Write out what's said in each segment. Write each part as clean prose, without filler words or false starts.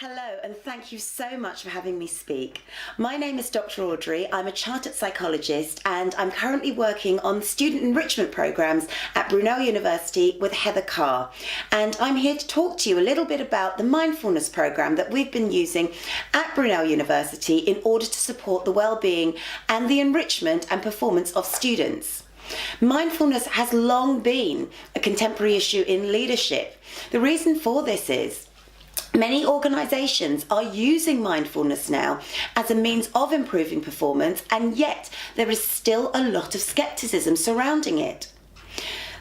Hello, and thank you so much for having me speak. My name is Dr. Audrey. I'm a chartered psychologist and I'm currently working on student enrichment programs at Brunel University with Heather Carr. And I'm here to talk to you a little bit about the Mindfulness Program that we've been using at Brunel University in order to support the well-being and the enrichment and performance of students. Mindfulness has long been a contemporary issue in leadership. The reason for this is many organisations are using mindfulness now as a means of improving performance, and yet there is still a lot of scepticism surrounding it.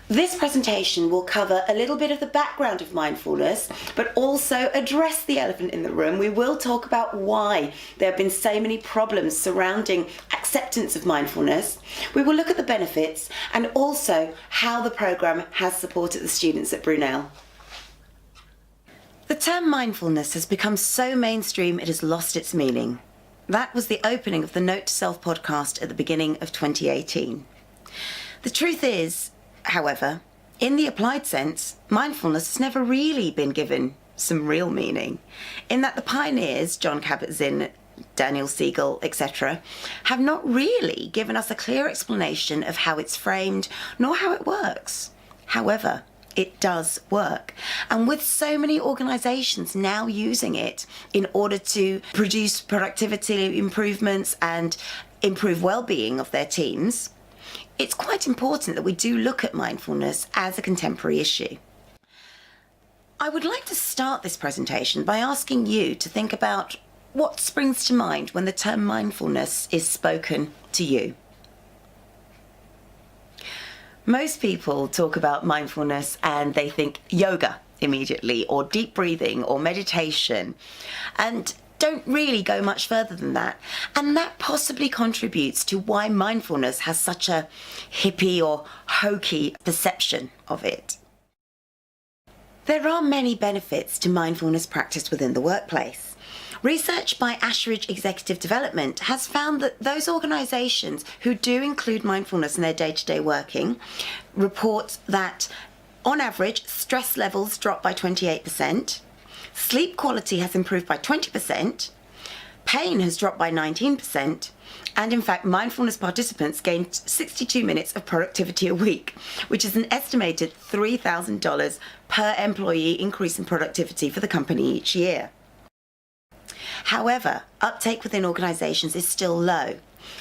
This presentation will cover a little bit of the background of mindfulness, but also address the elephant in the room. We will talk about why there have been so many problems surrounding acceptance of mindfulness. We will look at the benefits and also how the programme has supported the students at Brunel. The term mindfulness has become so mainstream it has lost its meaning. That was the opening of the Note to Self podcast at the beginning of 2018. The truth is, however, in the applied sense, mindfulness has never really been given some real meaning, in that the pioneers, Jon Kabat-Zinn, Daniel Siegel, etc., have not really given us a clear explanation of how it's framed, nor how it works. However, it does work. And with so many organisations now using it in order to produce productivity improvements and improve well-being of their teams, it's quite important that we do look at mindfulness as a contemporary issue. I would like to start this presentation by asking you to think about what springs to mind when the term mindfulness is spoken to you. Most people talk about mindfulness and they think yoga immediately, or deep breathing, or meditation, and don't really go much further than that. And that possibly contributes to why mindfulness has such a hippie or hokey perception of it. There are many benefits to mindfulness practice within the workplace. Research by Ashridge Executive Development has found that those organisations who do include mindfulness in their day-to-day working report that, on average, stress levels drop by 28%, sleep quality has improved by 20%, pain has dropped by 19%, and in fact, mindfulness participants gained 62 minutes of productivity a week, which is an estimated $3,000 per employee increase in productivity for the company each year. However, uptake within organisations is still low,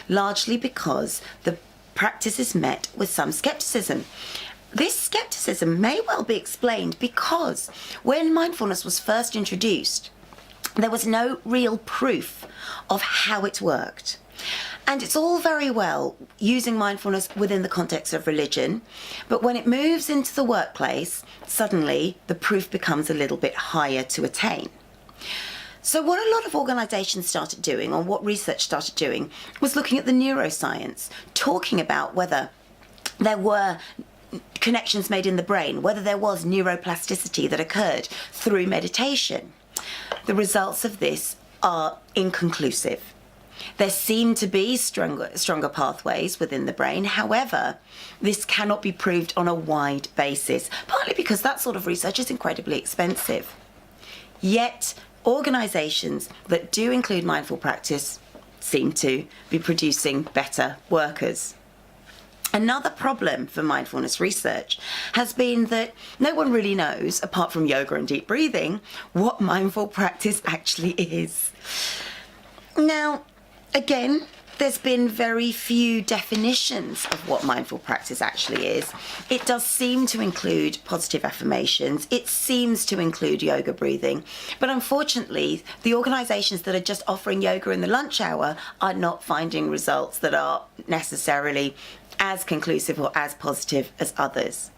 largely because the practice is met with some scepticism. This scepticism may well be explained because when mindfulness was first introduced, there was no real proof of how it worked. And it's all very well using mindfulness within the context of religion, but when it moves into the workplace, suddenly the proof becomes a little bit higher to attain. So what a lot of organisations started doing, or what research started doing, was looking at the neuroscience, talking about whether there were connections made in the brain, whether there was neuroplasticity that occurred through meditation. The results of this are inconclusive. There seem to be stronger pathways within the brain. However, this cannot be proved on a wide basis, partly because that sort of research is incredibly expensive. Yet, organisations that do include mindful practice seem to be producing better workers. Another problem for mindfulness research has been that no one really knows, apart from yoga and deep breathing, what mindful practice actually is. Now, again, there's been very few definitions of what mindful practice actually is. It does seem to include positive affirmations. It seems to include yoga breathing. But unfortunately, the organisations that are just offering yoga in the lunch hour are not finding results that are necessarily as conclusive or as positive as others.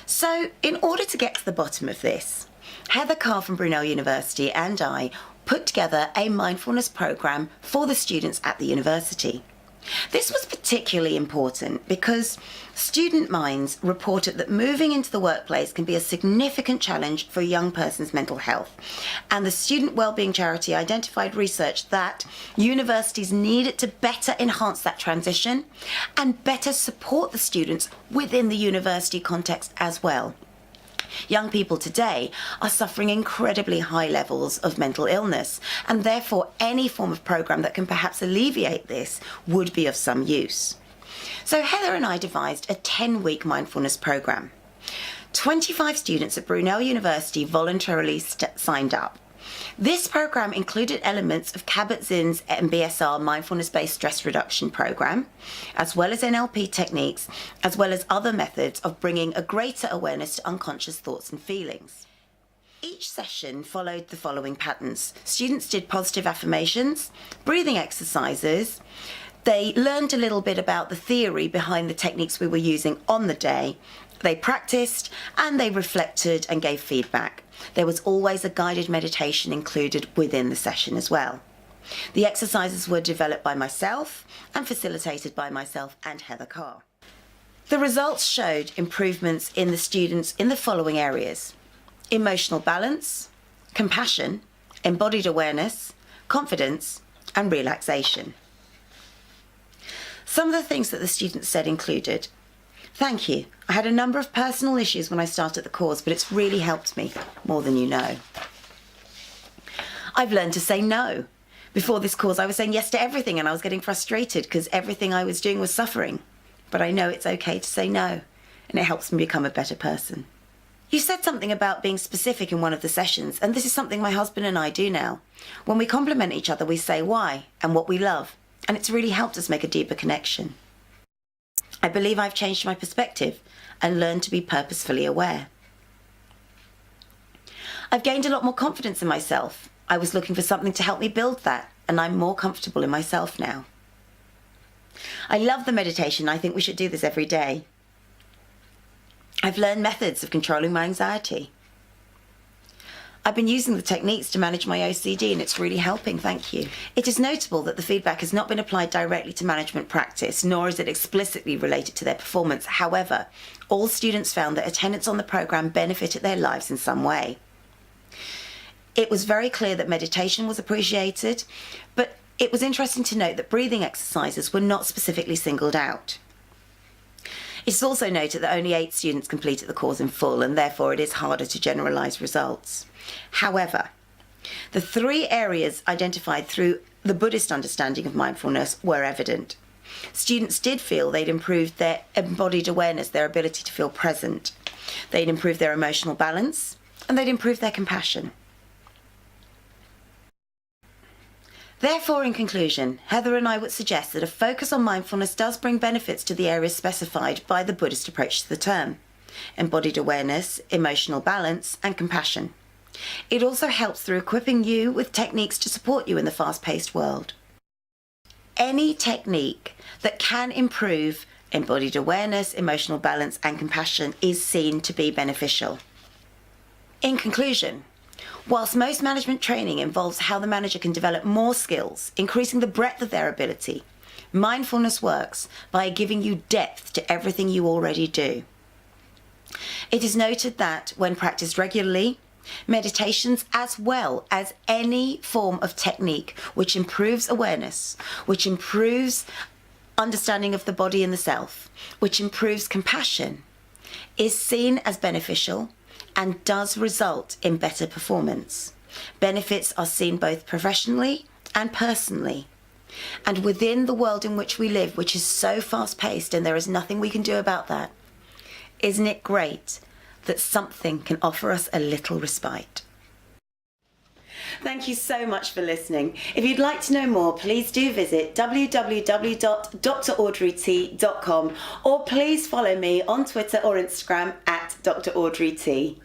So in order to get to the bottom of this, Heather Carr from Brunel University and I put together a mindfulness program for the students at the university. This was particularly important because student minds reported that moving into the workplace can be a significant challenge for a young person's mental health. And the Student Wellbeing Charity identified research that universities needed to better enhance that transition and better support the students within the university context as well. Young people today are suffering incredibly high levels of mental illness, and therefore any form of program that can perhaps alleviate this would be of some use. So Heather and I devised a 10-week mindfulness program. 25 students at Brunel University voluntarily signed up. This program included elements of Kabat-Zinn's MBSR mindfulness-based stress reduction program, as well as NLP techniques, as well as other methods of bringing a greater awareness to unconscious thoughts and feelings. Each session followed the following patterns. Students did positive affirmations, breathing exercises. They learned a little bit about the theory behind the techniques we were using on the day. They practiced and they reflected and gave feedback. There was always a guided meditation included within the session as well. The exercises were developed by myself and facilitated by myself and Heather Carr. The results showed improvements in the students in the following areas: emotional balance, compassion, embodied awareness, confidence, and relaxation. Some of the things that the students said included: thank you. I had a number of personal issues when I started the course, but it's really helped me more than you know. I've learned to say no. Before this course, I was saying yes to everything and I was getting frustrated because everything I was doing was suffering. But I know it's okay to say no, and it helps me become a better person. You said something about being specific in one of the sessions, and this is something my husband and I do now. When we compliment each other, we say why and what we love, and it's really helped us make a deeper connection. I believe I've changed my perspective and learned to be purposefully aware. I've gained a lot more confidence in myself. I was looking for something to help me build that, and I'm more comfortable in myself now. I love the meditation. I think we should do this every day. I've learned methods of controlling my anxiety. I've been using the techniques to manage my OCD and it's really helping, thank you. It is notable that the feedback has not been applied directly to management practice, nor is it explicitly related to their performance. However, all students found that attendance on the program benefited their lives in some way. It was very clear that meditation was appreciated, but it was interesting to note that breathing exercises were not specifically singled out. It's also noted that only 8 students completed the course in full, and therefore it is harder to generalise results. However, the 3 areas identified through the Buddhist understanding of mindfulness were evident. Students did feel they'd improved their embodied awareness, their ability to feel present. They'd improved their emotional balance, and they'd improved their compassion. Therefore, in conclusion, Heather and I would suggest that a focus on mindfulness does bring benefits to the areas specified by the Buddhist approach to the term: embodied awareness, emotional balance, and compassion. It also helps through equipping you with techniques to support you in the fast-paced world. Any technique that can improve embodied awareness, emotional balance, and compassion is seen to be beneficial. In conclusion, whilst most management training involves how the manager can develop more skills, increasing the breadth of their ability, mindfulness works by giving you depth to everything you already do. It is noted that when practiced regularly, meditations as well as any form of technique which improves awareness, which improves understanding of the body and the self, which improves compassion, is seen as beneficial and does result in better performance. Benefits are seen both professionally and personally. And within the world in which we live, which is so fast-paced and there is nothing we can do about that, isn't it great that something can offer us a little respite? Thank you so much for listening. If you'd like to know more, please do visit www.draudreyt.com or please follow me on Twitter or Instagram @DrAudreyT.